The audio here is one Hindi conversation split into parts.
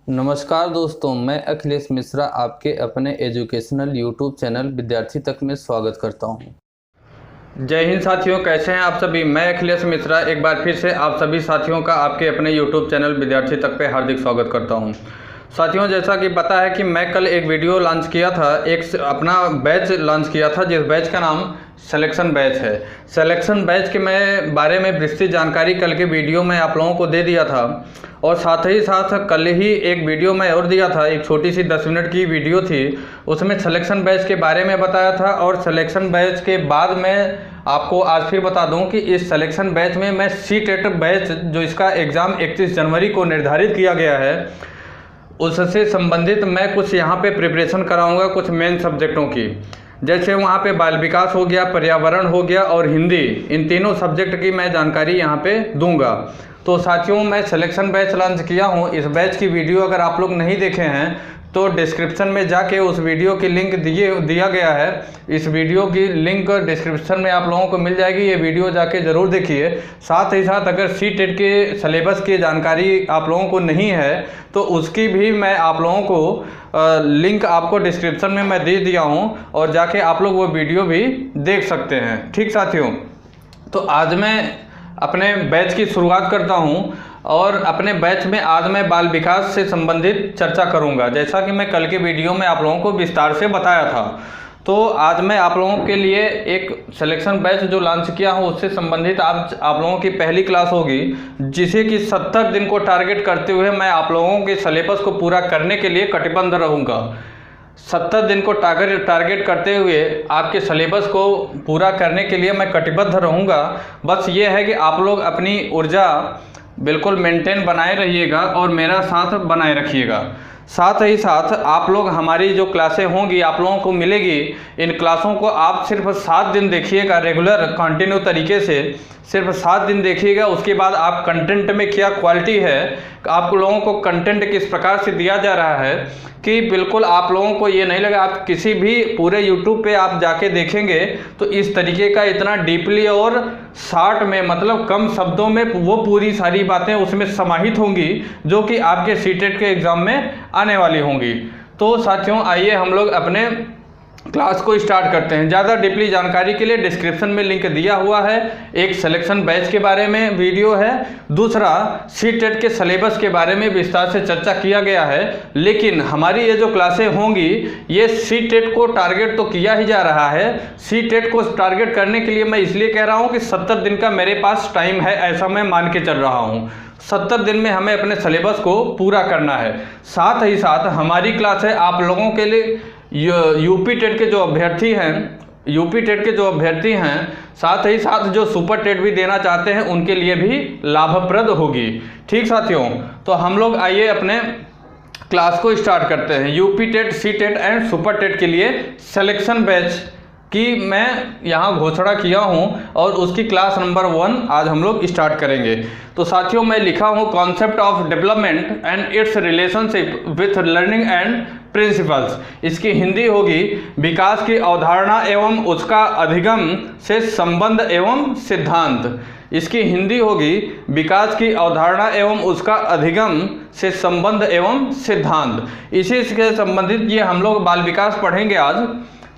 नमस्कार दोस्तों, मैं अखिलेश मिश्रा आपके अपने एजुकेशनल यूट्यूब चैनल विद्यार्थी तक में स्वागत करता हूं। जय हिंद साथियों, कैसे हैं आप सभी। मैं अखिलेश मिश्रा एक बार फिर से आप सभी साथियों का आपके अपने यूट्यूब चैनल विद्यार्थी तक पे हार्दिक स्वागत करता हूं। साथियों, जैसा कि पता है कि मैं कल एक वीडियो लॉन्च किया था, एक अपना बैच लॉन्च किया था, जिस बैच का नाम सिलेक्शन बैच है। सिलेक्शन बैच के मैं बारे में विस्तृत जानकारी कल के वीडियो में आप लोगों को दे दिया था और साथ ही साथ कल ही एक वीडियो में और दिया था, एक छोटी सी 10 मिनट की वीडियो थी, उसमें सिलेक्शन बैच के बारे में बताया था। और सिलेक्शन बैच के बाद मैं आपको आज फिर बता दूं कि इस सिलेक्शन बैच में मैं सी-टेट बैच जो इसका एग्ज़ाम 31 जनवरी को निर्धारित किया गया है उससे संबंधित मैं कुछ यहाँ पे प्रिपरेशन कराऊंगा कुछ मेन सब्जेक्टों की। जैसे वहाँ पे बाल विकास हो गया, पर्यावरण हो गया और हिंदी, इन तीनों सब्जेक्ट की मैं जानकारी यहाँ पे दूंगा। तो साथियों, मैं सिलेक्शन बैच लॉन्च किया हूँ। इस बैच की वीडियो अगर आप लोग नहीं देखे हैं तो डिस्क्रिप्शन में जाके उस वीडियो की लिंक दिया गया है। इस वीडियो की लिंक डिस्क्रिप्शन में आप लोगों को मिल जाएगी, ये वीडियो जाके ज़रूर देखिए। साथ ही साथ अगर सी-टेट के सिलेबस की जानकारी आप लोगों को नहीं है तो उसकी भी मैं आप लोगों को लिंक आपको डिस्क्रिप्शन में मैं दे दिया हूँ और जाके आप लोग वो वीडियो भी देख सकते हैं। ठीक साथियों, तो आज मैं अपने बैच की शुरुआत करता हूँ और अपने बैच में आज मैं बाल विकास से संबंधित चर्चा करूँगा, जैसा कि मैं कल के वीडियो में आप लोगों को विस्तार से बताया था। तो आज मैं आप लोगों के लिए एक सिलेक्शन बैच जो लॉन्च किया हूँ उससे संबंधित आप लोगों की पहली क्लास होगी, जिसे कि 70 दिन को टारगेट करते हुए मैं आप लोगों के सिलेबस को पूरा करने के लिए कटिबद्ध रहूँगा। 70 दिन को टारगेट करते हुए आपके सिलेबस को पूरा करने के लिए मैं कटिबद्ध रहूँगा। बस ये है कि आप लोग अपनी ऊर्जा बिल्कुल मेंटेन बनाए रहिएगा और मेरा साथ बनाए रखिएगा। साथ ही साथ आप लोग हमारी जो क्लासें होंगी आप लोगों को मिलेगी, इन क्लासों को आप सिर्फ 7 दिन देखिएगा, रेगुलर कंटिन्यू तरीके से सिर्फ 7 दिन देखिएगा। उसके बाद आप कंटेंट में क्या क्वालिटी है, आप लोगों को कंटेंट किस प्रकार से दिया जा रहा है कि बिल्कुल आप लोगों को ये नहीं लगा, आप किसी भी पूरे यूट्यूब पे आप जाके देखेंगे तो इस तरीके का इतना डीपली और शॉर्ट में, मतलब कम शब्दों में वो पूरी सारी बातें उसमें समाहित होंगी जो कि आपके सी-टेट के एग्ज़ाम में आने वाली होंगी। तो साथियों, आइए हम लोग अपने क्लास को स्टार्ट करते हैं। ज़्यादा डीपली जानकारी के लिए डिस्क्रिप्शन में लिंक दिया हुआ है। एक सिलेक्शन बैच के बारे में वीडियो है, दूसरा सी-टेट के सिलेबस के बारे में विस्तार से चर्चा किया गया है। लेकिन हमारी ये जो क्लासें होंगी ये सी-टेट को टारगेट तो किया ही जा रहा है। सी-टेट को टारगेट करने के लिए मैं इसलिए कह रहा हूँ कि 70 दिन का मेरे पास टाइम है, ऐसा मैं मान के चल रहा हूँ। 70 दिन में हमें अपने सिलेबस को पूरा करना है। साथ ही साथ हमारी क्लास है आप लोगों के लिए यूपी-टेट के जो अभ्यर्थी हैं, साथ ही साथ जो सुपर टेट भी देना चाहते हैं उनके लिए भी लाभप्रद होगी। ठीक साथियों, तो हम लोग आइए अपने क्लास को स्टार्ट करते हैं। UP TET, C TET and super TET के लिए सिलेक्शन बैच की मैं यहाँ घोषणा किया हूँ और उसकी क्लास नंबर 1 आज हम लोग स्टार्ट करेंगे। तो साथियों, मैं लिखा हूँ concept of development and it's relationship with learning and principles. इसकी हिंदी होगी विकास की अवधारणा एवं उसका अधिगम से संबंध एवं सिद्धांत। इसकी हिंदी होगी विकास की अवधारणा एवं उसका अधिगम से संबंध एवं सिद्धांत। इसी से संबंधित ये हम लोग बाल विकास पढ़ेंगे आज।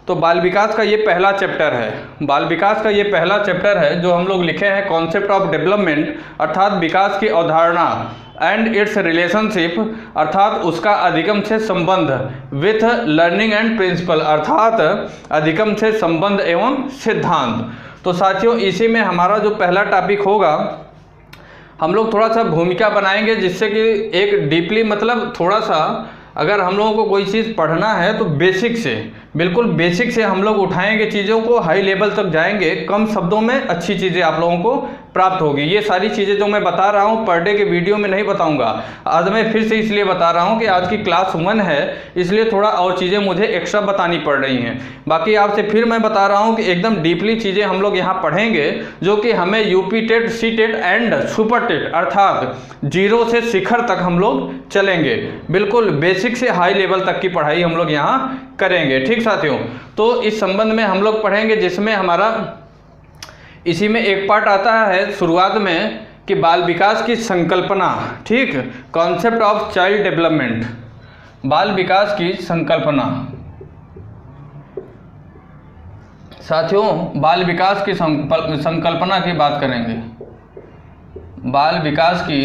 तो बाल विकास का ये पहला चैप्टर है। बाल विकास का ये पहला चैप्टर है जो हम लोग लिखे हैं कॉन्सेप्ट ऑफ डेवलपमेंट, अर्थात विकास की अवधारणा, एंड इट्स रिलेशनशिप अर्थात उसका अधिगम से संबंध, विथ लर्निंग एंड प्रिंसिपल अर्थात अधिगम से संबंध एवं सिद्धांत। तो साथियों, इसी में हमारा जो पहला टॉपिक होगा, हम लोग थोड़ा सा भूमिका बनाएंगे जिससे कि एक डीपली, मतलब थोड़ा सा अगर हम लोगों को कोई चीज़ पढ़ना है तो बेसिक से, बिल्कुल बेसिक से हम लोग उठाएंगे चीज़ों को, हाई लेवल तक जाएंगे, कम शब्दों में अच्छी चीज़ें आप लोगों को प्राप्त होगी। ये सारी चीज़ें जो मैं बता रहा हूँ पर डे के वीडियो में नहीं बताऊँगा। आज मैं फिर से इसलिए बता रहा हूँ कि आज की क्लास 1 है, इसलिए थोड़ा और चीज़ें मुझे एक्स्ट्रा बतानी पड़ रही हैं। बाकी आपसे फिर मैं बता रहा हूँ कि एकदम डीपली चीज़ें हम लोग यहाँ पढ़ेंगे जो कि हमें UP TET, C TET and super TET अर्थात 0 से शिखर तक हम लोग चलेंगे। बिल्कुल बेसिक से हाई लेवल तक की पढ़ाई हम लोग यहाँ करेंगे। ठीक साथियों, तो इस संबंध में हम लोग पढ़ेंगे जिसमें हमारा इसी में एक पार्ट आता है शुरुआत में कि बाल विकास की संकल्पना, ठीक, कॉन्सेप्ट ऑफ चाइल्ड डेवलपमेंट, बाल विकास की संकल्पना। साथियों, बाल विकास की संकल्पना की बात करेंगे। बाल विकास की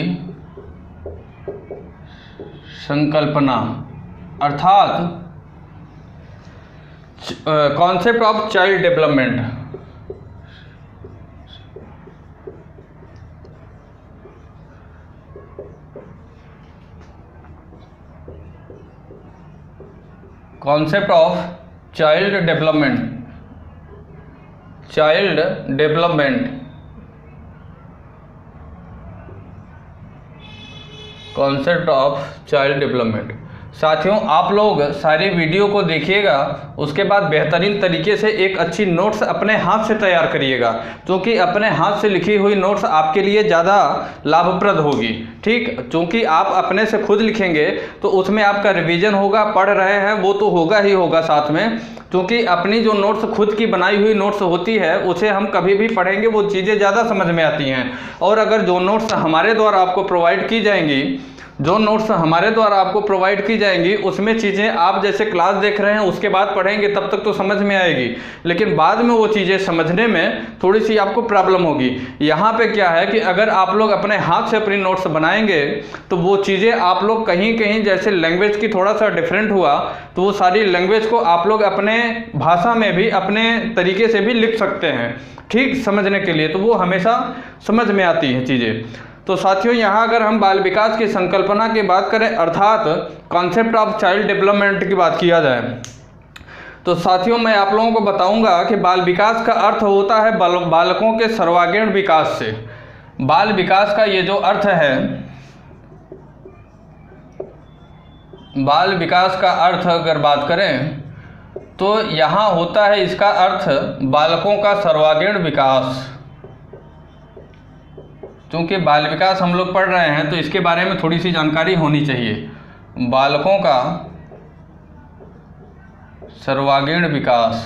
संकल्पना अर्थात concept of child development. Concept of child development, child development, concept of child development. साथियों, आप लोग सारी वीडियो को देखिएगा, उसके बाद बेहतरीन तरीके से एक अच्छी नोट्स अपने हाथ से तैयार करिएगा, क्योंकि अपने हाथ से लिखी हुई नोट्स आपके लिए ज़्यादा लाभप्रद होगी, ठीक। क्योंकि आप अपने से खुद लिखेंगे तो उसमें आपका रिवीजन होगा, पढ़ रहे हैं वो तो होगा ही होगा साथ में, क्योंकि अपनी जो नोट्स खुद की बनाई हुई नोट्स होती है उसे हम कभी भी पढ़ेंगे वो चीज़ें ज़्यादा समझ में आती हैं। और अगर जो नोट्स हमारे द्वारा आपको प्रोवाइड की जाएंगी, जो नोट्स हमारे द्वारा आपको प्रोवाइड की जाएंगी उसमें चीज़ें आप जैसे क्लास देख रहे हैं उसके बाद पढ़ेंगे तब तक तो समझ में आएगी, लेकिन बाद में वो चीज़ें समझने में थोड़ी सी आपको प्रॉब्लम होगी। यहाँ पे क्या है कि अगर आप लोग अपने हाथ से अपनी नोट्स बनाएंगे तो वो चीज़ें आप लोग कहीं कहीं जैसे लैंग्वेज की थोड़ा सा डिफरेंट हुआ तो वो सारी लैंग्वेज को आप लोग अपने भाषा में भी अपने तरीके से भी लिख सकते हैं, ठीक, समझने के लिए, तो वो हमेशा समझ में आती हैं चीज़ें। तो साथियों, यहाँ अगर हम बाल विकास की संकल्पना की बात करें अर्थात कॉन्सेप्ट ऑफ चाइल्ड डेवलपमेंट की बात किया जाए तो साथियों मैं आप लोगों को बताऊंगा कि बाल विकास का अर्थ होता है बालकों के सर्वांगीण विकास से। बाल विकास का ये जो अर्थ है, बाल विकास का अर्थ अगर बात करें तो यहाँ होता है इसका अर्थ बालकों का सर्वांगीण विकास। क्योंकि बाल विकास हम लोग पढ़ रहे हैं तो इसके बारे में थोड़ी सी जानकारी होनी चाहिए। बालकों का सर्वांगीण विकास,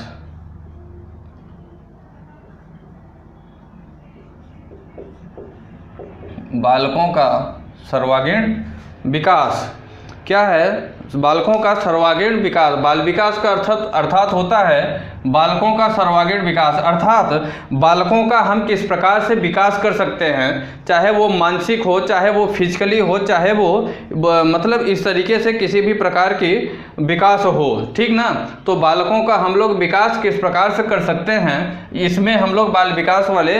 बालकों का सर्वांगीण विकास क्या है? बालकों का सर्वांगीण विकास, बाल विकास का अर्थात होता है बालकों का सर्वांगीण विकास, अर्थात बालकों का हम किस प्रकार से विकास कर सकते हैं, चाहे वो मानसिक हो, चाहे वो फिजिकली हो, चाहे वो मतलब इस तरीके से किसी भी प्रकार की विकास हो, ठीक ना। तो बालकों का हम लोग विकास किस प्रकार से कर सकते हैं, इसमें हम लोग बाल विकास वाले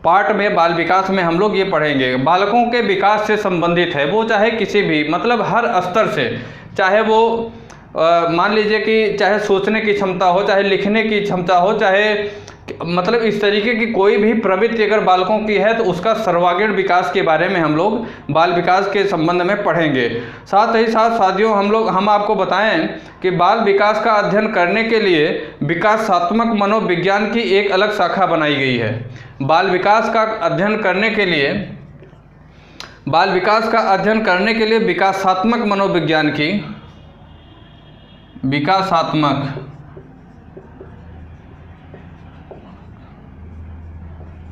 पार्ट में, बाल विकास में हम लोग ये पढ़ेंगे। बालकों के विकास से संबंधित है वो, चाहे किसी भी मतलब हर स्तर से, चाहे वो मान लीजिए कि चाहे सोचने की क्षमता हो, चाहे लिखने की क्षमता हो, चाहे मतलब इस तरीके की कोई भी प्रवृत्ति अगर बालकों की है तो उसका सर्वांगीण विकास के बारे में हम लोग बाल विकास के संबंध में पढ़ेंगे। साथ ही साथ साथियों हम आपको बताएं कि बाल विकास का अध्ययन करने के लिए विकासात्मक मनोविज्ञान की एक अलग शाखा बनाई गई है। बाल विकास का अध्ययन करने के लिए, बाल विकास का अध्ययन करने के लिए विकासात्मक मनोविज्ञान की, विकासात्मक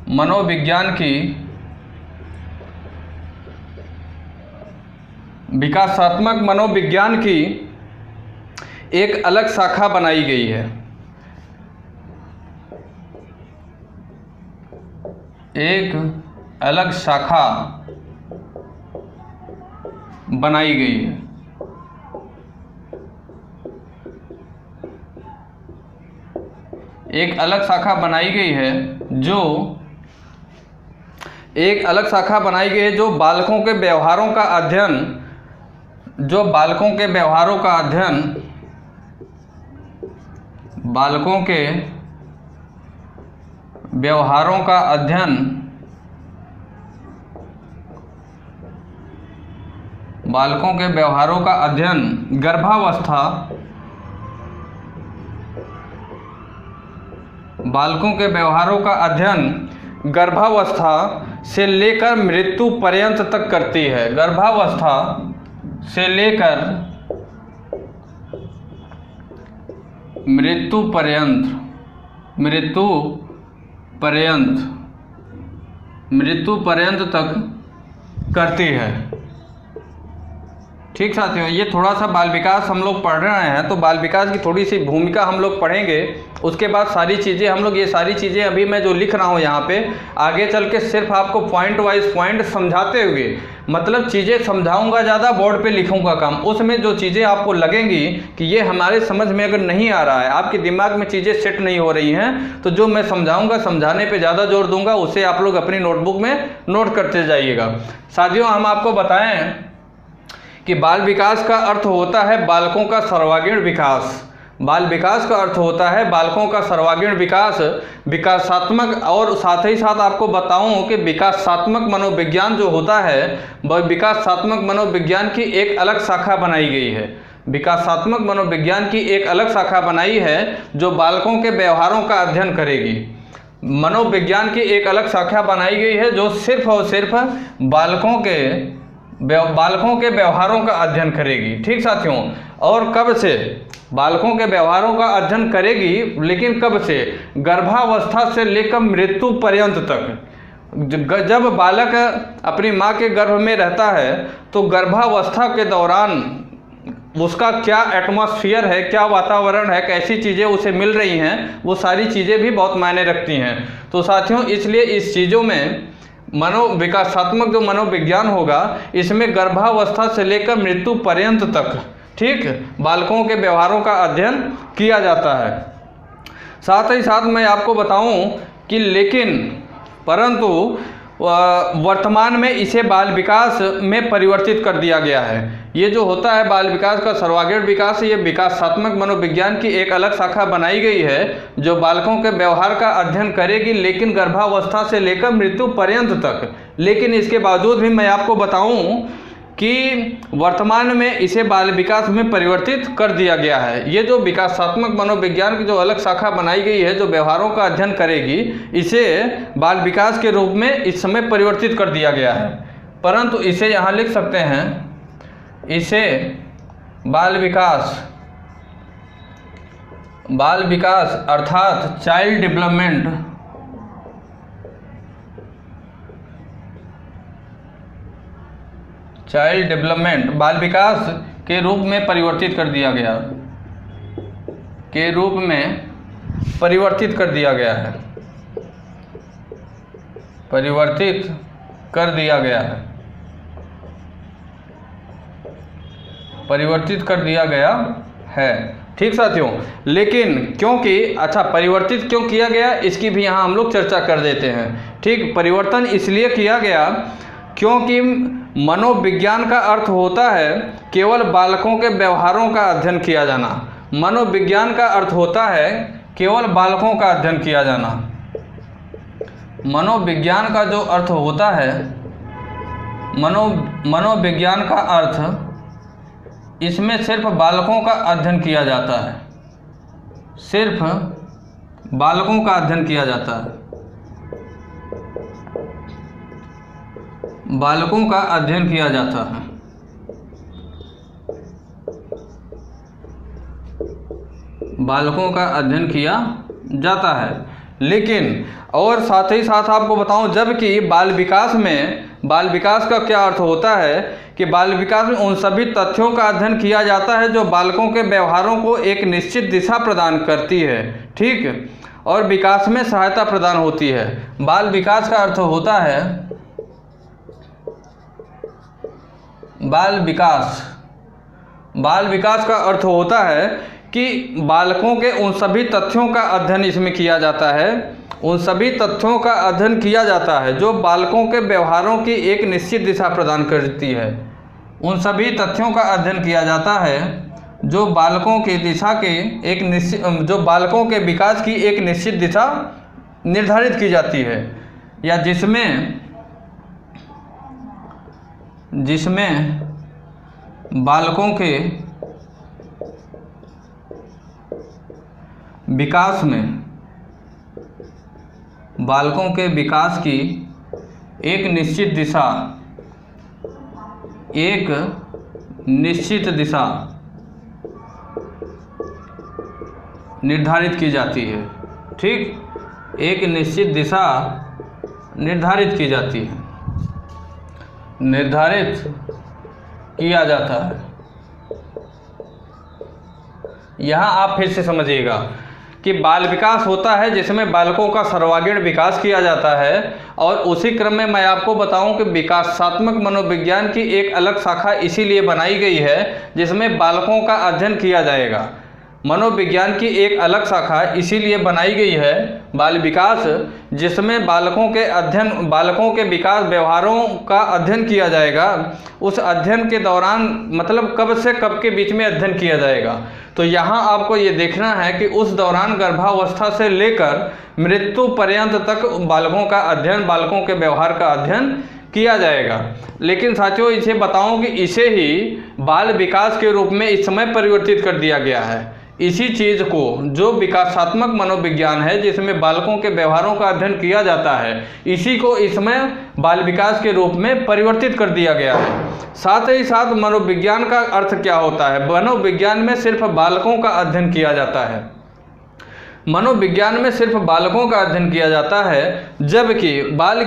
मनोविज्ञान की, विकासात्मक मनोविज्ञान की एक अलग शाखा बनाई गई है। एक अलग शाखा बनाई गई है। एक अलग शाखा बनाई गई है जो एक अलग शाखा बनाई गई है जो बालकों के व्यवहारों का अध्ययन, जो बालकों के व्यवहारों का अध्ययन, बालकों के व्यवहारों का अध्ययन, बालकों के व्यवहारों का अध्ययन गर्भावस्था, बालकों के व्यवहारों का अध्ययन गर्भावस्था से लेकर मृत्यु पर्यंत तक करती है। गर्भावस्था से लेकर मृत्यु पर्यंत, मृत्यु पर्यंत मृत्यु पर्यंत तक करती है। ठीक साथियों, ये थोड़ा सा बाल विकास हम लोग पढ़ रहे हैं, तो बाल विकास की थोड़ी सी भूमिका हम लोग पढ़ेंगे। उसके बाद सारी चीज़ें हम लोग, ये सारी चीज़ें अभी मैं जो लिख रहा हूँ यहाँ पे, आगे चल के सिर्फ आपको पॉइंट वाइज पॉइंट समझाते हुए, मतलब चीज़ें समझाऊंगा ज़्यादा, बोर्ड पे लिखूंगा कम। उसमें जो चीज़ें आपको लगेंगी कि ये हमारे समझ में अगर नहीं आ रहा है, आपके दिमाग में चीज़ें सेट नहीं हो रही हैं, तो जो मैं समझाऊंगा, समझाने पे ज़्यादा जोर दूंगा, उसे आप लोग अपनी नोटबुक में नोट करते जाइएगा। साथियों, हम आपको बताएं कि बाल विकास का अर्थ होता है बालकों का सर्वांगीण विकास। बाल विकास का अर्थ होता है बालकों का सर्वांगीण विकास, विकासात्मक। और साथ ही साथ आपको बताऊं कि विकासात्मक मनोविज्ञान जो होता है, वह विकासात्मक मनोविज्ञान की एक अलग शाखा बनाई गई है। विकासात्मक मनोविज्ञान की एक अलग शाखा बनाई है जो बालकों के व्यवहारों का अध्ययन करेगी। मनोविज्ञान की एक अलग शाखा बनाई गई है जो सिर्फ और सिर्फ बालकों के व्यवहारों का अध्ययन करेगी। ठीक साथियों, और कब से? बालकों के व्यवहारों का अध्ययन करेगी, लेकिन कब से? गर्भावस्था से लेकर मृत्यु पर्यंत तक। जब बालक अपनी माँ के गर्भ में रहता है, तो गर्भावस्था के दौरान उसका क्या एटमॉस्फेयर है, क्या वातावरण है, कैसी चीज़ें उसे मिल रही हैं, वो सारी चीज़ें भी बहुत मायने रखती हैं। तो साथियों, इसलिए इस चीज़ों में विकासात्मक जो मनोविज्ञान होगा, इसमें गर्भावस्था से लेकर मृत्यु पर्यंत तक, ठीक, बालकों के व्यवहारों का अध्ययन किया जाता है। साथ ही साथ मैं आपको बताऊं कि परंतु वर्तमान में इसे बाल विकास में परिवर्तित कर दिया गया है। ये जो होता है बाल विकास का सर्वांगीण विकास, ये विकासात्मक मनोविज्ञान की एक अलग शाखा बनाई गई है जो बालकों के व्यवहार का अध्ययन करेगी, लेकिन गर्भावस्था से लेकर मृत्यु पर्यंत तक। लेकिन इसके बावजूद भी मैं आपको बताऊं कि वर्तमान में इसे बाल विकास में परिवर्तित कर दिया गया है। ये जो विकासात्मक मनोविज्ञान की जो अलग शाखा बनाई गई है जो व्यवहारों का अध्ययन करेगी, इसे बाल विकास के रूप में इस समय परिवर्तित कर दिया गया है। परंतु इसे यहाँ लिख सकते हैं, इसे बाल विकास अर्थात चाइल्ड डेवलपमेंट, बाल विकास के रूप में परिवर्तित कर दिया गया, परिवर्तित कर दिया गया है। ठीक साथियों, लेकिन क्योंकि परिवर्तित क्यों किया गया, इसकी भी यहाँ हम लोग चर्चा कर देते हैं। ठीक, परिवर्तन इसलिए किया गया क्योंकि मनोविज्ञान का अर्थ होता है केवल बालकों के व्यवहारों का अध्ययन किया जाना। मनोविज्ञान का अर्थ होता है केवल बालकों का अध्ययन किया जाना। मनोविज्ञान का जो अर्थ होता है, मनोविज्ञान का अर्थ, इसमें सिर्फ बालकों का अध्ययन किया जाता है, सिर्फ बालकों का अध्ययन किया जाता है, बालकों का अध्ययन किया जाता है। बालकों का अध्ययन किया जाता है। लेकिन और साथ ही साथ आपको बताऊं, जबकि बाल विकास का क्या अर्थ होता है कि बाल विकास में उन सभी तथ्यों का अध्ययन किया जाता है जो बालकों के व्यवहारों को एक निश्चित दिशा प्रदान करती है, ठीक, और विकास में सहायता प्रदान होती है। बाल विकास का अर्थ होता है, बाल विकास का अर्थ होता है कि बालकों के उन सभी तथ्यों का अध्ययन इसमें किया जाता है, उन सभी तथ्यों का अध्ययन किया जाता है जो बालकों के व्यवहारों की एक निश्चित दिशा प्रदान करती है। उन सभी तथ्यों का अध्ययन किया जाता है जो बालकों की दिशा के एक निश्चित, जो बालकों के विकास की एक निश्चित दिशा निर्धारित की जाती है, या जिसमें बालकों के विकास में, बालकों के विकास की एक निश्चित दिशा निर्धारित की जाती है, ठीक, एक निश्चित दिशा निर्धारित की जाती है, निर्धारित किया जाता है। यहाँ आप फिर से समझिएगा कि बाल विकास होता है जिसमें बालकों का सर्वांगीण विकास किया जाता है, और उसी क्रम में मैं आपको बताऊं कि विकासात्मक मनोविज्ञान की एक अलग शाखा इसीलिए बनाई गई है जिसमें बालकों का अध्ययन किया जाएगा। मनोविज्ञान की एक अलग शाखा इसीलिए बनाई गई है बाल विकास, जिसमें बालकों के विकास व्यवहारों का अध्ययन किया जाएगा। उस अध्ययन के दौरान मतलब कब से कब के बीच में अध्ययन किया जाएगा, तो यहाँ आपको ये देखना है कि उस दौरान गर्भावस्था से लेकर मृत्यु पर्यंत तक बालकों का अध्ययन, बालकों के व्यवहार का अध्ययन किया जाएगा। लेकिन साथियों इसे बताऊं कि इसे ही बाल विकास के रूप में इस समय परिवर्तित कर दिया गया है। इसी चीज़ को जो विकासात्मक मनोविज्ञान है जिसमें बालकों के व्यवहारों का अध्ययन किया जाता है, इसी को इसमें बाल विकास के रूप में परिवर्तित कर दिया गया है। साथ ही साथ मनोविज्ञान का अर्थ क्या होता है? मनोविज्ञान में सिर्फ बालकों का अध्ययन किया जाता है, मनोविज्ञान में सिर्फ बालकों का अध्ययन किया जाता है, जबकि बाल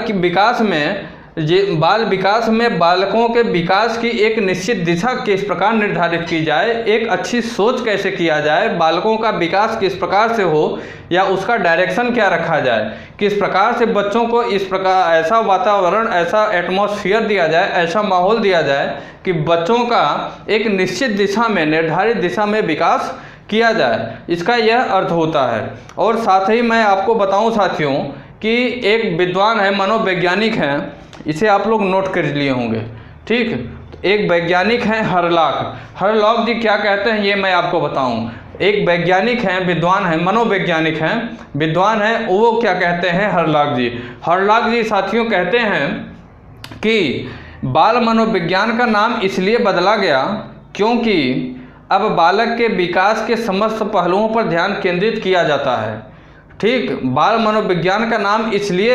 विकास में बालकों के विकास की एक निश्चित दिशा किस प्रकार निर्धारित की जाए, एक अच्छी सोच कैसे किया जाए, बालकों का विकास किस प्रकार से हो या उसका डायरेक्शन क्या रखा जाए, किस प्रकार से बच्चों को इस प्रकार ऐसा वातावरण, ऐसा एटमॉस्फेयर दिया जाए, ऐसा माहौल दिया जाए कि बच्चों का एक निश्चित दिशा में, निर्धारित दिशा में विकास किया जाए, इसका यह अर्थ होता है। और साथ ही मैं आपको बताऊं साथियों कि एक विद्वान है, मनोवैज्ञानिक हैं, इसे आप लोग नोट कर लिए होंगे, ठीक। एक वैज्ञानिक हैं हरलॉक जी, क्या कहते हैं ये मैं आपको बताऊं। एक वैज्ञानिक हैं, विद्वान हैं, मनोवैज्ञानिक हैं, विद्वान हैं, वो क्या कहते हैं? हरलॉक जी साथियों कहते हैं कि बाल मनोविज्ञान का नाम इसलिए बदला गया क्योंकि अब बालक के विकास के समस्त पहलुओं पर ध्यान केंद्रित किया जाता है, ठीक। बाल मनोविज्ञान का नाम इसलिए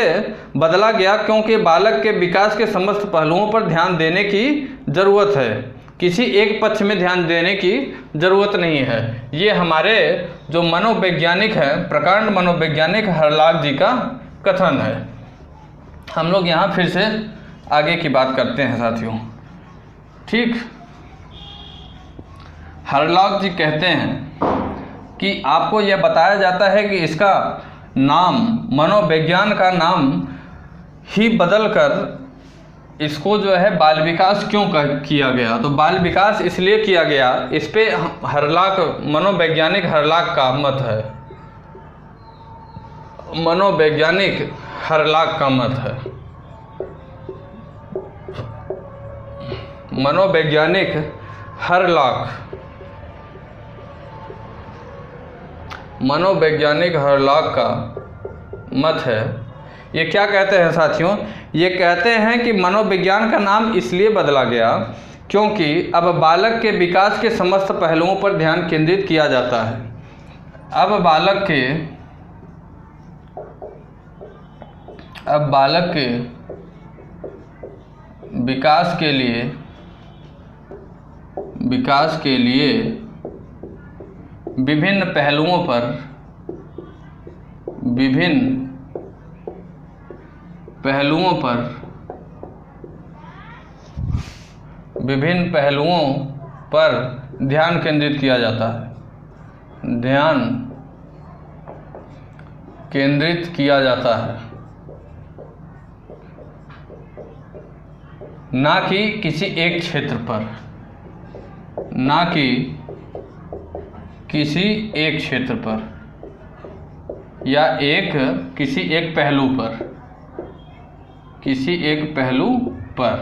बदला गया क्योंकि बालक के विकास के समस्त पहलुओं पर ध्यान देने की ज़रूरत है, किसी एक पक्ष में ध्यान देने की ज़रूरत नहीं है। ये हमारे जो मनोवैज्ञानिक हैं, प्रकांड मनोवैज्ञानिक हरलॉक जी का कथन है। हम लोग यहाँ फिर से आगे की बात करते हैं साथियों, ठीक। हरलॉक जी कहते हैं कि आपको यह बताया जाता है कि इसका नाम, मनोविज्ञान का नाम ही बदलकर इसको जो है बाल विकास क्यों किया गया? तो बाल विकास इसलिए किया गया, इस पे हरलॉक, मनोवैज्ञानिक हरलॉक का मत है, मनोवैज्ञानिक हरलॉक का मत है, मनोवैज्ञानिक हरलॉक, मनोवैज्ञानिक हरलॉक का मत है। ये क्या कहते हैं साथियों? ये कहते हैं कि मनोविज्ञान का नाम इसलिए बदला गया क्योंकि अब बालक के विकास के समस्त पहलुओं पर ध्यान केंद्रित किया जाता है। अब बालक के विकास के लिए विभिन्न पहलुओं पर ध्यान केंद्रित किया जाता है, ध्यान केंद्रित किया जाता है, ना कि किसी एक क्षेत्र पर, ना कि किसी एक क्षेत्र पर या किसी एक पहलू पर,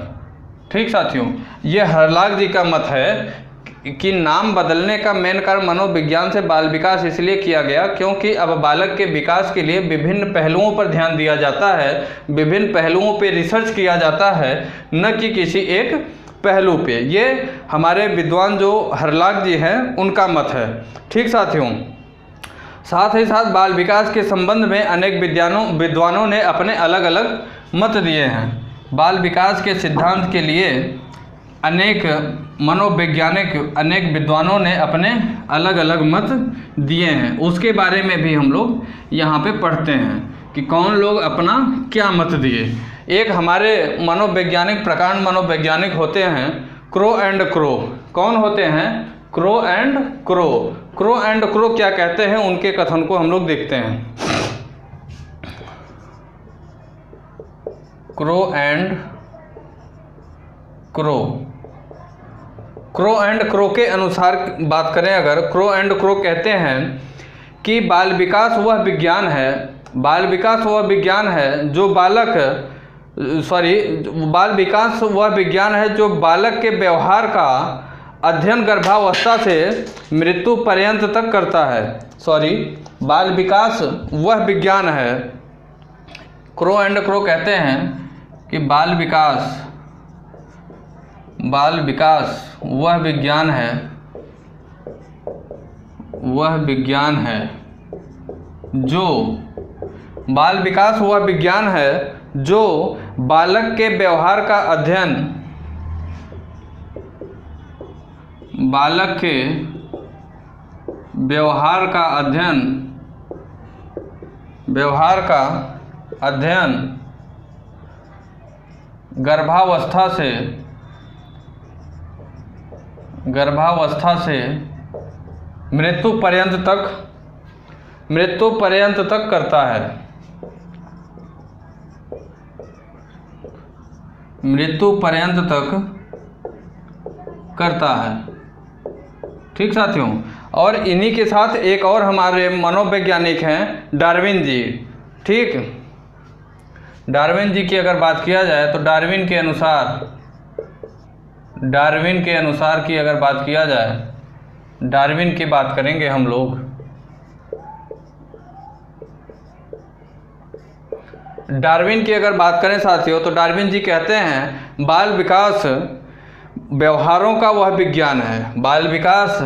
ठीक साथियों। यह हरलॉक जी का मत है कि नाम बदलने का मेन कारण मनोविज्ञान से बाल विकास इसलिए किया गया क्योंकि अब बालक के विकास के लिए विभिन्न पहलुओं पर ध्यान दिया जाता है, विभिन्न पहलुओं पर रिसर्च किया जाता है, न कि किसी एक पहलू पे। ये हमारे विद्वान जो हरलॉक जी हैं उनका मत है, ठीक साथियों। साथ ही साथ बाल विकास के संबंध में अनेक विद्वानों ने अपने अलग अलग मत दिए हैं। बाल विकास के सिद्धांत के लिए अनेक विद्वानों ने अपने अलग अलग मत दिए हैं, उसके बारे में भी हम लोग यहाँ पे पढ़ते हैं कि कौन लोग अपना क्या मत दिए। एक हमारे मनोवैज्ञानिक, प्रकांड मनोवैज्ञानिक होते हैं क्रो एंड क्रो। कौन होते हैं? Crow and crow. Crow and crow क्या कहते हैं, उनके कथन को हम लोग देखते हैं। Crow and crow. Crow and crow के अनुसार बात करें अगर, क्रो एंड क्रो कहते हैं कि बाल विकास वह विज्ञान है, बाल विकास वह विज्ञान है जो बालक बाल विकास वह विज्ञान है जो बालक के व्यवहार का अध्ययन गर्भावस्था से मृत्यु पर्यंत तक करता है। बाल विकास वह विज्ञान है, क्रो एंड क्रो कहते हैं कि बाल विकास वह विज्ञान है, वह विज्ञान है जो बाल विकास वह विज्ञान है जो बालक के व्यवहार का अध्ययन, बालक के व्यवहार का अध्ययन, व्यवहार का अध्ययन गर्भावस्था से मृत्यु पर्यंत तक करता है, मृत्यु पर्यंत तक करता है। ठीक साथियों, और इन्हीं के साथ एक और हमारे मनोवैज्ञानिक हैं डार्विन जी। ठीक, डार्विन जी की अगर बात किया जाए तो डार्विन के अनुसार की अगर बात किया जाए, डार्विन की बात करेंगे हम लोग। डार्विन की अगर बात करें साथियों तो डार्विन जी कहते हैं बाल विकास व्यवहारों का वह विज्ञान है, बाल विकास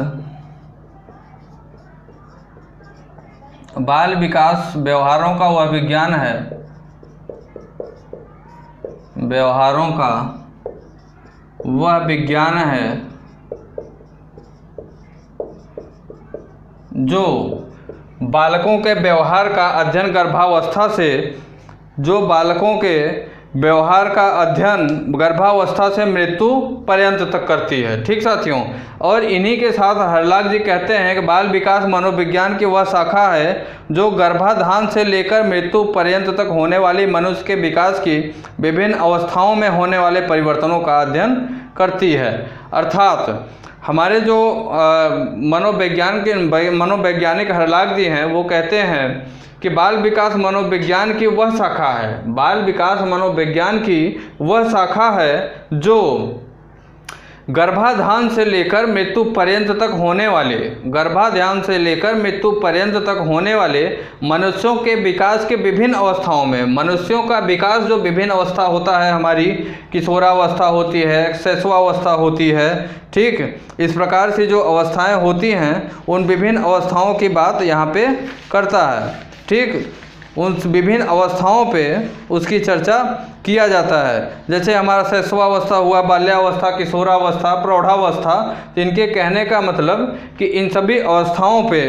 व्यवहारों का वह विज्ञान है, व्यवहारों का वह विज्ञान है जो बालकों के व्यवहार का अध्ययन गर्भावस्था से, जो बालकों के व्यवहार का अध्ययन गर्भावस्था से मृत्यु पर्यंत तक करती है। ठीक साथियों, और इन्हीं के साथ हरलाख जी कहते हैं कि बाल विकास मनोविज्ञान की वह शाखा है जो गर्भाधान से लेकर मृत्यु पर्यंत तक होने वाली मनुष्य के विकास की विभिन्न अवस्थाओं में होने वाले परिवर्तनों का अध्ययन करती है। अर्थात हमारे जो मनोवैज्ञानिक हरलाख जी हैं वो कहते हैं कि बाल विकास मनोविज्ञान की वह शाखा है, बाल विकास मनोविज्ञान की वह शाखा है जो गर्भाधान से लेकर मृत्यु पर्यंत तक होने वाले, गर्भाधान से लेकर मृत्यु पर्यंत तक होने वाले मनुष्यों के विकास के विभिन्न अवस्थाओं में, मनुष्यों का विकास जो विभिन्न अवस्था होता है, हमारी किशोरावस्था होती है, शैशवावस्था होती है। ठीक, इस प्रकार से जो अवस्थाएं होती हैं उन विभिन्न अवस्थाओं की बात यहाँ पे करता है। ठीक, उन विभिन्न अवस्थाओं पे उसकी चर्चा किया जाता है। जैसे हमारा शैशवावस्था हुआ, बाल्यावस्था, किशोरावस्था, प्रौढ़ावस्था। इनके कहने का मतलब कि इन सभी अवस्थाओं पे,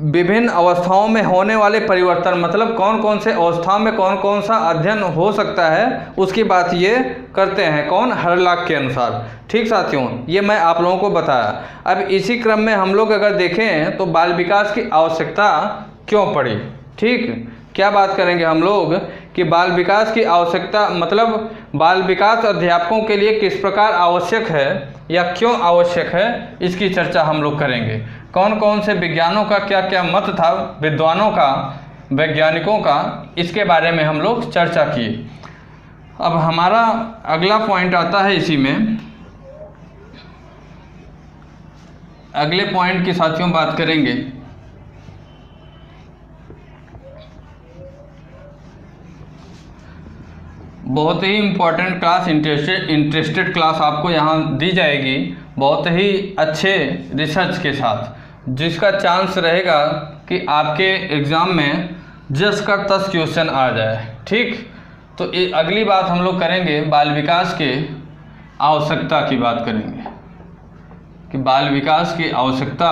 विभिन्न अवस्थाओं में होने वाले परिवर्तन, मतलब कौन कौन से अवस्थाओं में कौन कौन सा अध्ययन हो सकता है उसकी बात ये करते हैं। कौन? हरलाख के अनुसार। ठीक साथियों, ये मैं आप लोगों को बताया। अब इसी क्रम में हम लोग अगर देखें तो बाल विकास की आवश्यकता क्यों पड़ी। ठीक, क्या बात करेंगे हम लोग कि बाल विकास की आवश्यकता, मतलब बाल विकास अध्यापकों के लिए किस प्रकार आवश्यक है या क्यों आवश्यक है, इसकी चर्चा हम लोग करेंगे। कौन कौन से विज्ञानों का क्या क्या मत था, विद्वानों का, वैज्ञानिकों का, इसके बारे में हम लोग चर्चा किए। अब हमारा अगला पॉइंट आता है इसी में, अगले पॉइंट की साथियों बात करेंगे। बहुत ही इम्पोर्टेंट क्लास, इंटरेस्टेड क्लास आपको यहाँ दी जाएगी, बहुत ही अच्छे रिसर्च के साथ, जिसका चांस रहेगा कि आपके एग्ज़ाम में जस का तस क्वेश्चन आ जाए। ठीक, तो अगली बात हम लोग करेंगे बाल विकास के आवश्यकता की बात करेंगे कि बाल विकास की आवश्यकता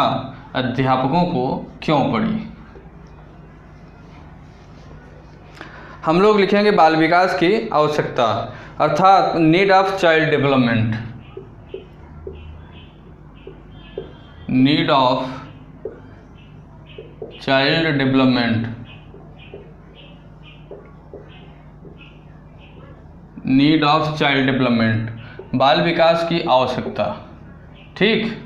अध्यापकों को क्यों पड़ी। हम लोग लिखेंगे बाल विकास की आवश्यकता, अर्थात need of child development, need of child development, need of child development, बाल विकास की आवश्यकता। ठीक,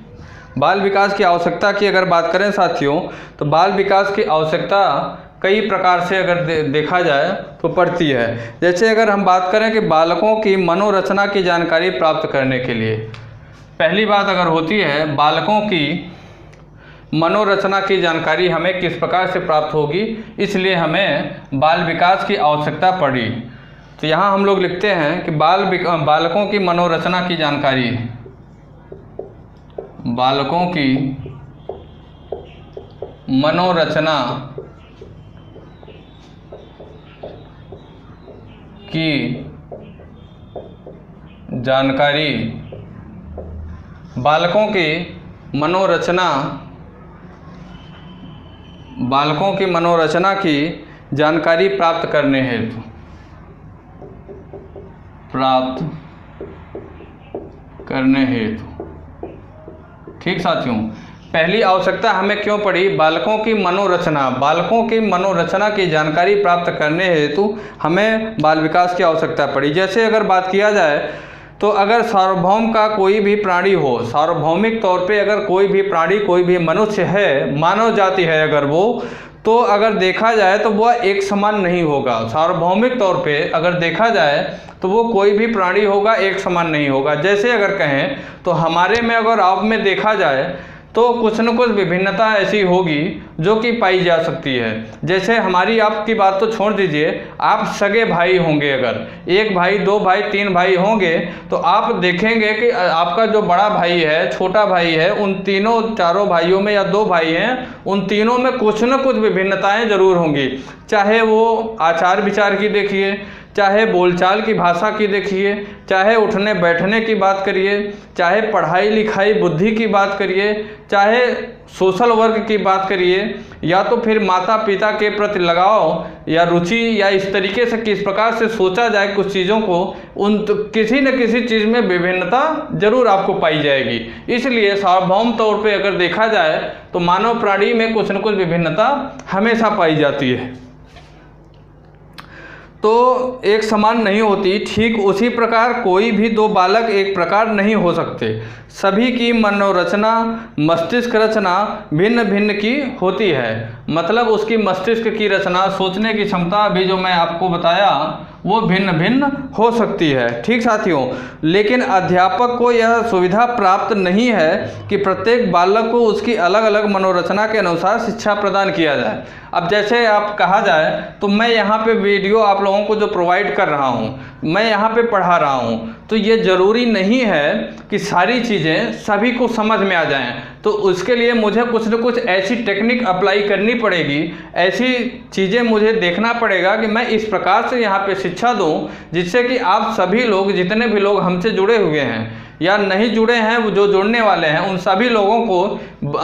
बाल विकास की आवश्यकता की अगर बात करें साथियों, तो बाल विकास की आवश्यकता कई प्रकार से अगर देखा जाए तो पड़ती है। जैसे अगर हम बात करें कि बालकों की मनोरचना की जानकारी प्राप्त करने के लिए, पहली बात अगर होती है बालकों की मनोरचना की जानकारी हमें किस प्रकार से प्राप्त होगी, इसलिए हमें बाल विकास की आवश्यकता पड़ी। तो यहाँ हम लोग लिखते हैं कि बालकों की मनोरचना की जानकारी, बालकों की मनोरचना की जानकारी, बालकों की मनोरचना की जानकारी प्राप्त करने हेतु, ठीक साथियों, पहली आवश्यकता हमें क्यों पड़ी, बालकों की मनोरचना की जानकारी प्राप्त करने हेतु हमें बाल विकास की आवश्यकता पड़ी। जैसे अगर बात किया जाए तो अगर सार्वभौम का कोई भी प्राणी हो, सार्वभौमिक तौर पे अगर कोई भी प्राणी, कोई भी मनुष्य है, मानव जाति है अगर वो, तो अगर देखा जाए तो वह एक समान नहीं होगा। सार्वभौमिक तौर पे अगर देखा जाए तो वो कोई भी प्राणी होगा एक समान नहीं होगा। जैसे अगर कहें तो हमारे में अगर आप में देखा जाए तो कुछ न कुछ विभिन्नता ऐसी होगी जो कि पाई जा सकती है। जैसे हमारी आपकी बात तो छोड़ दीजिए, आप सगे भाई होंगे, अगर एक भाई, दो भाई, तीन भाई होंगे तो आप देखेंगे कि आपका जो बड़ा भाई है, छोटा भाई है, उन तीनों चारों भाइयों में या दो भाई हैं, उन तीनों में कुछ न कुछ विभिन्नताएं जरूर होंगी। चाहे वो आचार विचार की देखिए, चाहे बोलचाल की भाषा की देखिए, चाहे उठने बैठने की बात करिए, चाहे पढ़ाई लिखाई बुद्धि की बात करिए, चाहे सोशल वर्क की बात करिए, या तो फिर माता पिता के प्रति लगाव या रुचि, या इस तरीके से किस प्रकार से सोचा जाए कुछ चीज़ों को, उन किसी न किसी चीज़ में विभिन्नता जरूर आपको पाई जाएगी। इसलिए सार्वभौम तौर पे अगर देखा जाए तो मानव प्राणी में कुछ न कुछ विभिन्नता हमेशा पाई जाती है, तो एक समान नहीं होती। ठीक उसी प्रकार कोई भी दो बालक एक प्रकार नहीं हो सकते। सभी की मनोरचना, मस्तिष्क रचना भिन्न भिन्न की होती है। मतलब उसकी मस्तिष्क की रचना, सोचने की क्षमता अभी जो मैं आपको बताया वो भिन्न भिन्न हो सकती है। ठीक साथियों, लेकिन अध्यापक को यह सुविधा प्राप्त नहीं है कि प्रत्येक बालक को उसकी अलग अलग मनोरचना के अनुसार शिक्षा प्रदान किया जाए। अब जैसे आप कहा जाए तो मैं यहाँ पे वीडियो आप लोगों को जो प्रोवाइड कर रहा हूँ, मैं यहाँ पे पढ़ा रहा हूँ, तो ये ज़रूरी नहीं है कि सारी चीज़ें सभी को समझ में आ जाएं। तो उसके लिए मुझे कुछ न कुछ ऐसी टेक्निक अप्लाई करनी पड़ेगी, ऐसी चीज़ें मुझे देखना पड़ेगा कि मैं इस प्रकार से यहाँ पे शिक्षा दूँ जिससे कि आप सभी लोग, जितने भी लोग हमसे जुड़े हुए हैं या नहीं जुड़े हैं, वो जो जुड़ने वाले हैं, उन सभी लोगों को,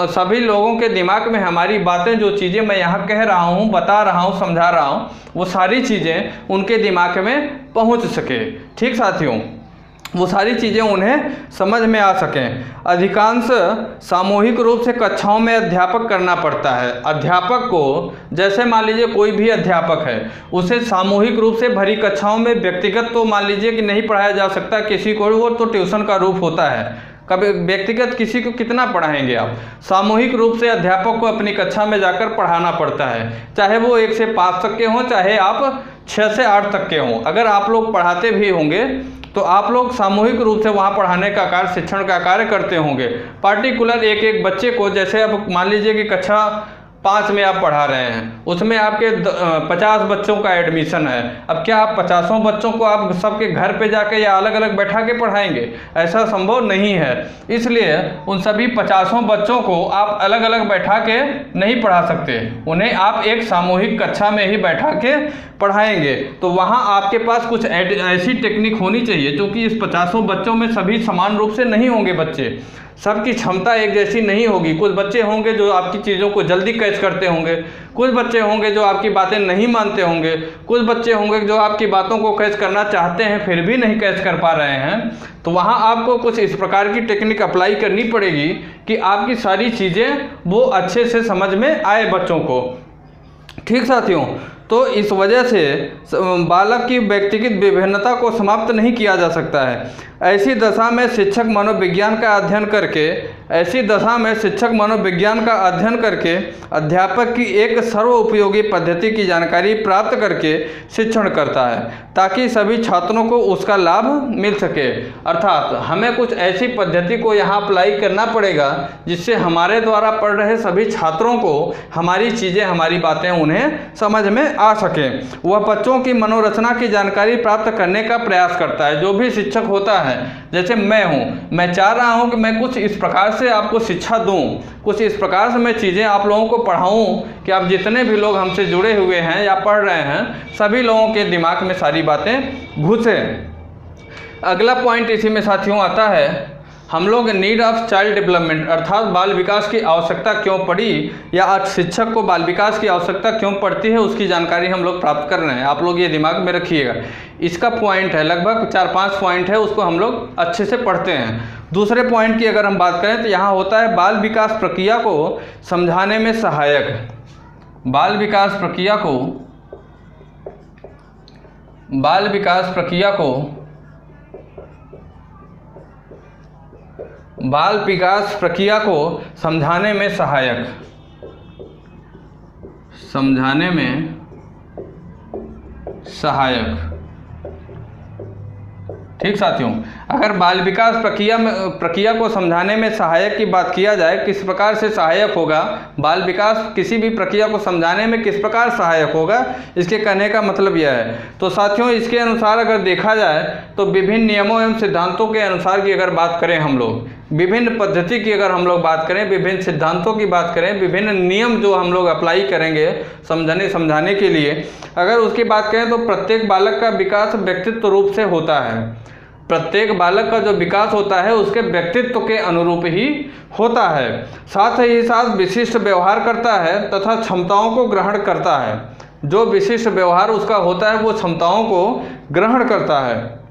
सभी लोगों के दिमाग में हमारी बातें, जो चीज़ें मैं यहाँ कह रहा हूँ, बता रहा हूँ, समझा रहा हूँ, वो सारी चीज़ें उनके दिमाग में पहुँच सके। ठीक साथियों, वो सारी चीज़ें उन्हें समझ में आ सकें। अधिकांश सामूहिक रूप से कक्षाओं में अध्यापक करना पड़ता है। अध्यापक को, जैसे मान लीजिए कोई भी अध्यापक है, उसे सामूहिक रूप से भरी कक्षाओं में व्यक्तिगत तो मान लीजिए कि नहीं पढ़ाया जा सकता किसी को, वो तो ट्यूशन का रूप होता है। कभी व्यक्तिगत किसी को कितना पढ़ाएंगे आप? सामूहिक रूप से अध्यापक को अपनी कक्षा में जाकर पढ़ाना पड़ता है, चाहे वो 1 से 5 तक के हों, चाहे आप 6 से 8 तक के हों। अगर आप लोग पढ़ाते भी होंगे तो आप लोग सामूहिक रूप से वहाँ पढ़ाने का कार्य, शिक्षण का कार्य करते होंगे। पार्टिकुलर एक एक बच्चे को, जैसे अब मान लीजिए कि कक्षा 5 में आप पढ़ा रहे हैं, उसमें आपके 50 बच्चों का एडमिशन है। अब क्या आप 50 बच्चों को आप सबके घर पे जाके या अलग अलग बैठा के पढ़ाएंगे? ऐसा संभव नहीं है। इसलिए उन सभी 50 बच्चों को आप अलग अलग बैठा के नहीं पढ़ा सकते, उन्हें आप एक सामूहिक कक्षा में ही बैठा के पढ़ाएंगे। तो वहाँ आपके पास कुछ ऐसी टेक्निक होनी चाहिए, क्योंकि इस 50 बच्चों में सभी समान रूप से नहीं होंगे बच्चे। सबकी क्षमता एक जैसी नहीं होगी। कुछ बच्चे होंगे जो आपकी चीज़ों को जल्दी कैच करते होंगे, कुछ बच्चे होंगे जो आपकी बातें नहीं मानते होंगे, कुछ बच्चे होंगे जो आपकी बातों को कैच करना चाहते हैं फिर भी नहीं कैच कर पा रहे हैं। तो वहाँ आपको कुछ इस प्रकार की टेक्निक अप्लाई करनी पड़ेगी कि आपकी सारी चीज़ें वो अच्छे से समझ में आए बच्चों को। ठीक साथियों, तो इस वजह से बालक की व्यक्तिगत विभिन्नता को समाप्त नहीं किया जा सकता है। ऐसी दशा में शिक्षक मनोविज्ञान का अध्ययन करके अध्यापक की एक सर्वोपयोगी पद्धति की जानकारी प्राप्त करके शिक्षण करता है ताकि सभी छात्रों को उसका लाभ मिल सके। अर्थात हमें कुछ ऐसी पद्धति को यहाँ अप्लाई करना पड़ेगा जिससे हमारे द्वारा पढ़ रहे सभी छात्रों को हमारी चीज़ें, हमारी बातें उन्हें समझ में आ सकें। वह बच्चों की मनोरचना की जानकारी प्राप्त करने का प्रयास करता है। जो भी शिक्षक होता है, जैसे मैं हूँ, मैं चाह रहा हूँ कि मैं कुछ इस प्रकार से आपको शिक्षा दूँ, कुछ इस प्रकार से मैं चीज़ें आप लोगों को पढ़ाऊँ कि आप जितने भी लोग हमसे जुड़े हुए हैं या पढ़ रहे हैं सभी लोगों के दिमाग में सारी बातें घुसें। अगला पॉइंट इसी में साथियों आता है, हम लोग नीड ऑफ चाइल्ड डेवलपमेंट, अर्थात बाल विकास की आवश्यकता क्यों पड़ी या आज शिक्षक को बाल विकास की आवश्यकता क्यों पड़ती है उसकी जानकारी हम लोग प्राप्त कर रहे हैं। आप लोग ये दिमाग में रखिएगा, इसका पॉइंट है, लगभग 4-5 पॉइंट है, उसको हम लोग अच्छे से पढ़ते हैं। दूसरे पॉइंट की अगर हम बात करें तो यहाँ होता है बाल विकास प्रक्रिया को समझाने में सहायक। बाल विकास प्रक्रिया को समझाने में सहायक। ठीक साथियों, अगर बाल विकास प्रक्रिया को समझाने में सहायक की बात किया जाए, किस प्रकार से सहायक होगा बाल विकास, किसी भी प्रक्रिया को समझाने में किस प्रकार सहायक होगा, इसके कहने का मतलब यह है। तो साथियों, इसके अनुसार अगर देखा जाए तो विभिन्न नियमों एवं सिद्धांतों के अनुसार की अगर बात करें हम लोग, विभिन्न पद्धति की अगर हम लोग बात करें, विभिन्न सिद्धांतों की बात करें, विभिन्न नियम जो हम लोग अप्लाई करेंगे समझाने के लिए, अगर उसकी बात करें तो प्रत्येक बालक का विकास व्यक्तित्व रूप से होता है। प्रत्येक बालक का जो विकास होता है उसके व्यक्तित्व के अनुरूप ही होता है। साथ ही साथ विशिष्ट व्यवहार करता है तथा क्षमताओं को ग्रहण करता है। जो विशिष्ट व्यवहार उसका होता है वो क्षमताओं को ग्रहण करता है।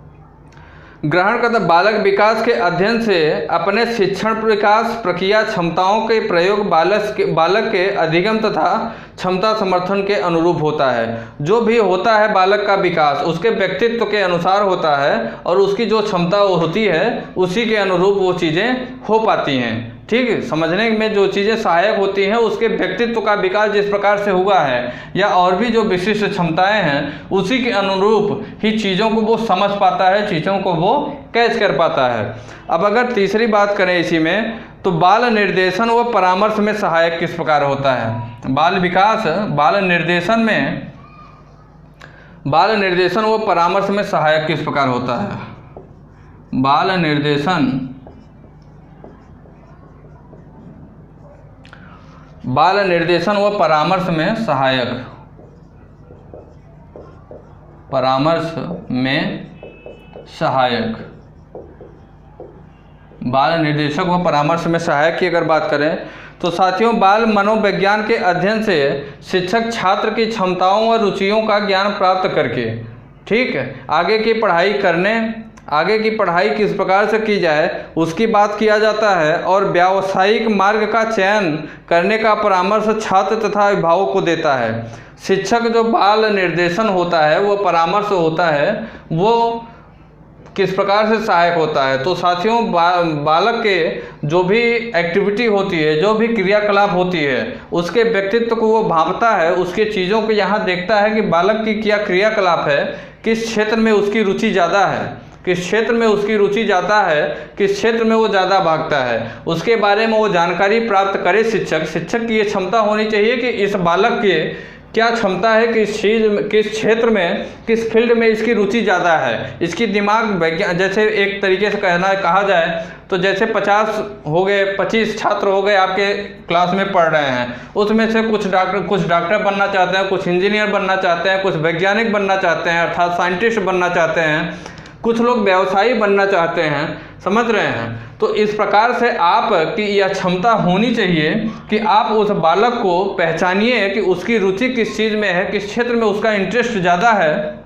बालक विकास के अध्ययन से अपने शिक्षण विकास प्रक्रिया क्षमताओं के प्रयोग बालक के अधिगम तथा क्षमता समर्थन के अनुरूप होता है। जो भी होता है बालक का विकास उसके व्यक्तित्व के अनुसार होता है और उसकी जो क्षमता होती है उसी के अनुरूप वो चीज़ें हो पाती हैं। ठीक है, समझने में जो चीज़ें सहायक होती हैं उसके व्यक्तित्व का विकास जिस प्रकार से हुआ है या और भी जो विशिष्ट क्षमताएं हैं उसी के अनुरूप ही चीज़ों को वो समझ पाता है, चीज़ों को वो कैच कर पाता है। अब अगर तीसरी बात करें इसी में, तो बाल निर्देशन व परामर्श में सहायक किस प्रकार होता है। बाल विकास बाल निर्देशन व परामर्श में सहायक किस प्रकार होता है। बाल निर्देशन व परामर्श में सहायक। बाल निर्देशक व परामर्श में सहायक की अगर बात करें तो साथियों, बाल मनोविज्ञान के अध्ययन से शिक्षक छात्र की क्षमताओं और रुचियों का ज्ञान प्राप्त करके, ठीक है, आगे की पढ़ाई किस प्रकार से की जाए उसकी बात किया जाता है और व्यावसायिक मार्ग का चयन करने का परामर्श छात्र तथा अभिभावक को देता है। शिक्षक जो बाल निर्देशन होता है, वो परामर्श होता है, वो किस प्रकार से सहायक होता है। तो साथियों, बालक के जो भी एक्टिविटी होती है, जो भी क्रियाकलाप होती है, उसके व्यक्तित्व को वो भांपता है, उसके चीज़ों को यहाँ देखता है कि बालक की क्या क्रियाकलाप है, किस क्षेत्र में उसकी रुचि ज़्यादा है, किस क्षेत्र में वो ज़्यादा भागता है, उसके बारे में वो जानकारी प्राप्त करे। शिक्षक की ये क्षमता होनी चाहिए कि इस बालक के क्या क्षमता है, किस क्षेत्र में, किस फील्ड में इसकी रुचि ज़्यादा है, इसकी दिमाग वैज्ञान, जैसे एक तरीके से कहा जाए तो जैसे 25 छात्र हो गए आपके क्लास में पढ़ रहे हैं, उसमें से कुछ डॉक्टर बनना चाहते हैं, कुछ इंजीनियर बनना चाहते हैं, कुछ वैज्ञानिक बनना चाहते हैं, अर्थात साइंटिस्ट बनना चाहते हैं। कुछ लोग व्यवसायी बनना चाहते हैं, समझ रहे हैं। तो इस प्रकार से आपकी यह क्षमता होनी चाहिए कि आप उस बालक को पहचानिए कि उसकी रुचि किस चीज़ में है, किस क्षेत्र में उसका इंटरेस्ट ज़्यादा है,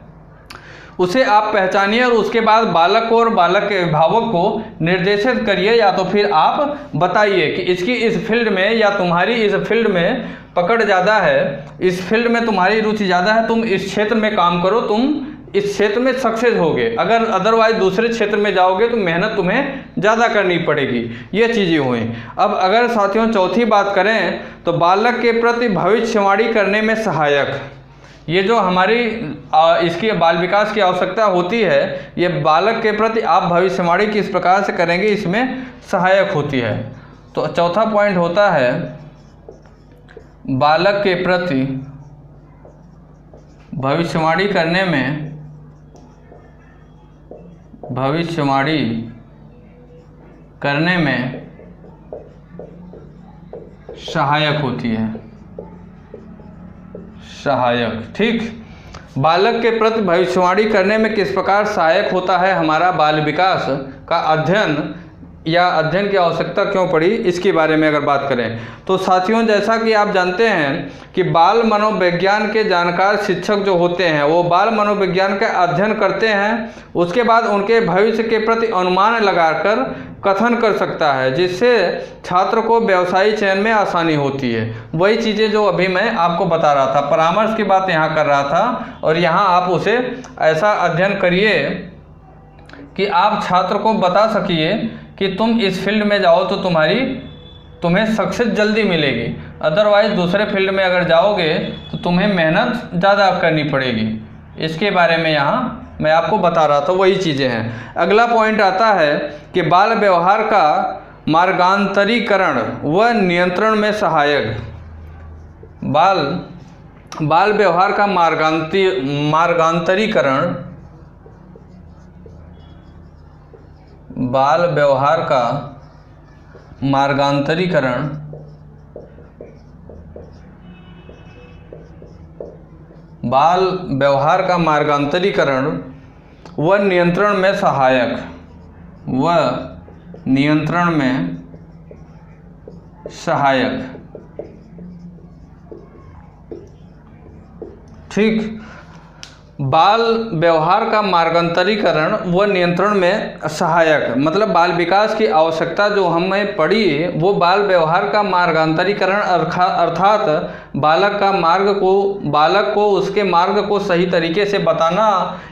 उसे आप पहचानिए और उसके बाद बालक को और बालक के अभिभावक को निर्देशित करिए, या तो फिर आप बताइए कि इसकी इस फील्ड में या तुम्हारी इस फील्ड में पकड़ ज़्यादा है, इस फील्ड में तुम्हारी रुचि ज़्यादा है, तुम इस क्षेत्र में काम करो, तुम इस क्षेत्र में सक्सेस होगे। अगर अदरवाइज दूसरे क्षेत्र में जाओगे तो मेहनत तुम्हें ज़्यादा करनी पड़ेगी। ये चीज़ें हुई। अब अगर साथियों चौथी बात करें तो बालक के प्रति भविष्यवाणी करने में सहायक, ये जो हमारी इसकी बाल विकास की आवश्यकता होती है, ये बालक के प्रति आप भविष्यवाणी किस प्रकार से करेंगे इसमें सहायक होती है। तो चौथा पॉइंट होता है बालक के प्रति भविष्यवाणी करने में सहायक होती है। सहायक, ठीक। बालक के प्रति भविष्यवाणी करने में किस प्रकार सहायक होता है हमारा बाल विकास का अध्ययन, या अध्ययन की आवश्यकता क्यों पड़ी, इसके बारे में अगर बात करें तो साथियों, जैसा कि आप जानते हैं कि बाल मनोविज्ञान के जानकार शिक्षक जो होते हैं वो बाल मनोविज्ञान का अध्ययन करते हैं, उसके बाद उनके भविष्य के प्रति अनुमान लगाकर कथन कर सकता है, जिससे छात्र को व्यवसायी चयन में आसानी होती है। वही चीज़ें जो अभी मैं आपको बता रहा था, परामर्श की बात यहाँ कर रहा था, और यहाँ आप उसे ऐसा अध्ययन करिए कि आप छात्र को बता सकिए कि तुम इस फील्ड में जाओ तो तुम्हें सक्सेस जल्दी मिलेगी, अदरवाइज दूसरे फील्ड में अगर जाओगे तो तुम्हें मेहनत ज़्यादा करनी पड़ेगी। इसके बारे में यहाँ मैं आपको बता रहा था, वही चीज़ें हैं। अगला पॉइंट आता है कि बाल व्यवहार का मार्गांतरीकरण व नियंत्रण में सहायक। बाल व्यवहार का मार्गांतरीकरण, बाल व्यवहार का मार्गांतरीकरण व नियंत्रण में सहायक, ठीक। बाल व्यवहार का मार्गांतरीकरण व नियंत्रण में सहायक मतलब बाल विकास की आवश्यकता जो हमें पड़ी, वो बाल व्यवहार का मार्गांतरीकरण अर्थात बालक को उसके मार्ग को सही तरीके से बताना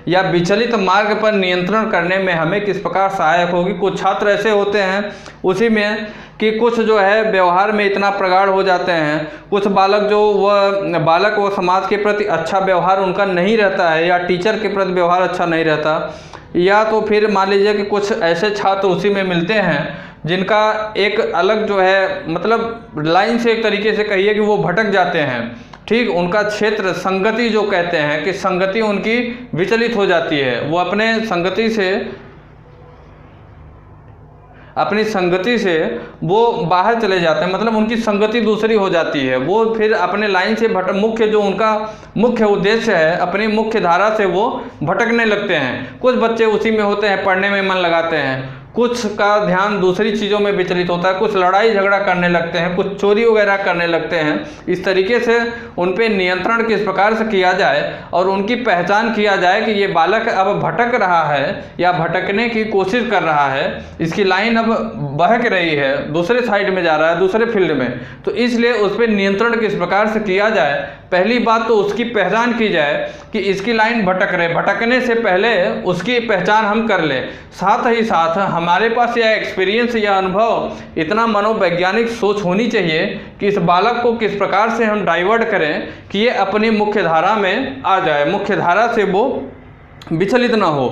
या विचलित मार्ग पर नियंत्रण करने में हमें किस प्रकार सहायक होगी। कुछ छात्र ऐसे होते हैं उसी में कि कुछ जो है व्यवहार में इतना प्रगाढ़ हो जाते हैं, कुछ बालक व समाज के प्रति अच्छा व्यवहार उनका नहीं रहता है, या टीचर के प्रति व्यवहार अच्छा नहीं रहता, या तो फिर मान लीजिए कि कुछ ऐसे छात्र उसी में मिलते हैं जिनका एक अलग जो है मतलब लाइन से एक तरीके से कहिए कि वो भटक जाते हैं, ठीक। उनका क्षेत्र संगति जो कहते हैं कि संगति उनकी विचलित हो जाती है, वो अपनी संगति से वो बाहर चले जाते हैं, मतलब उनकी संगति दूसरी हो जाती है, वो फिर अपने लाइन से मुख्य जो उनका मुख्य उद्देश्य है अपनी मुख्य धारा से वो भटकने लगते हैं। कुछ बच्चे उसी में होते हैं, पढ़ने में मन लगाते हैं, कुछ का ध्यान दूसरी चीज़ों में विचलित होता है, कुछ लड़ाई झगड़ा करने लगते हैं, कुछ चोरी वगैरह करने लगते हैं। इस तरीके से उन पे नियंत्रण किस प्रकार से किया जाए और उनकी पहचान किया जाए कि ये बालक अब भटक रहा है या भटकने की कोशिश कर रहा है, इसकी लाइन अब बहक रही है, दूसरे साइड में जा रहा है, दूसरे फील्ड में, तो इसलिए उस पर नियंत्रण किस प्रकार से किया जाए। पहली बात तो उसकी पहचान की जाए कि इसकी लाइन भटक रहे, भटकने से पहले उसकी पहचान हम कर लें। साथ ही साथ हमारे पास यह एक्सपीरियंस या अनुभव, इतना मनोवैज्ञानिक सोच होनी चाहिए कि इस बालक को किस प्रकार से हम डाइवर्ट करें कि ये अपनी मुख्य धारा में आ जाए, मुख्य धारा से वो विचलित ना हो,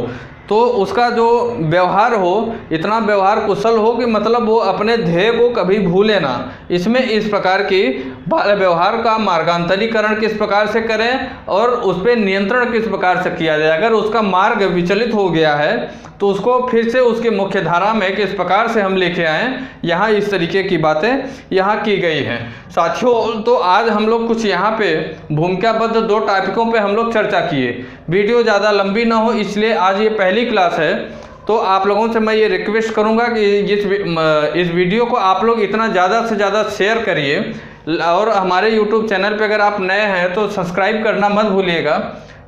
तो उसका जो व्यवहार हो इतना व्यवहार कुशल हो कि मतलब वो अपने ध्येय को कभी भूले ना। इसमें इस प्रकार की व्यवहार का मार्गांतरीकरण किस प्रकार से करें और उस पर नियंत्रण किस प्रकार से किया जाए। अगर उसका मार्ग विचलित हो गया है तो उसको फिर से उसके मुख्य धारा में किस प्रकार से हम लेके आएँ, यहाँ इस तरीके की बातें यहाँ की गई हैं। साथियों, तो आज हम लोग कुछ यहाँ पे भूमिकाबद्ध 2 टॉपिकों पे हम लोग चर्चा किए। वीडियो ज़्यादा लंबी ना हो इसलिए आज ये पहली क्लास है, तो आप लोगों से मैं ये रिक्वेस्ट करूँगा कि इस वीडियो को आप लोग इतना ज़्यादा से ज़्यादा शेयर करिए, और हमारे YouTube चैनल पे अगर आप नए हैं तो सब्सक्राइब करना मत भूलिएगा।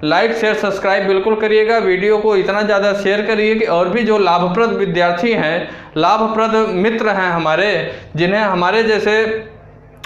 लाइक शेयर सब्सक्राइब बिल्कुल करिएगा। वीडियो को इतना ज़्यादा शेयर करिए कि और भी जो लाभप्रद विद्यार्थी हैं, लाभप्रद मित्र हैं हमारे, जिन्हें हमारे जैसे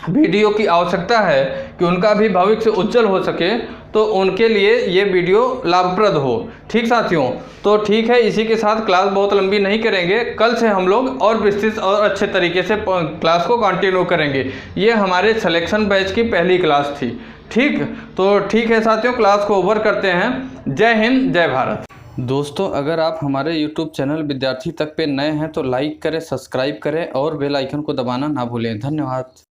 वीडियो की आवश्यकता है कि उनका भी भविष्य उज्जवल हो सके, तो उनके लिए ये वीडियो लाभप्रद हो। ठीक साथियों, तो ठीक है, इसी के साथ क्लास बहुत लंबी नहीं करेंगे। कल से हम लोग और विस्तृत और अच्छे तरीके से क्लास को कंटिन्यू करेंगे। ये हमारे सिलेक्शन बैच की पहली क्लास थी। ठीक, तो ठीक है साथियों, क्लास को ओवर करते हैं। जय हिंद, जय भारत। दोस्तों, अगर आप हमारे YouTube चैनल विद्यार्थी तक पे नए हैं तो लाइक करें, सब्सक्राइब करें और बेल आइकन को दबाना ना भूलें। धन्यवाद।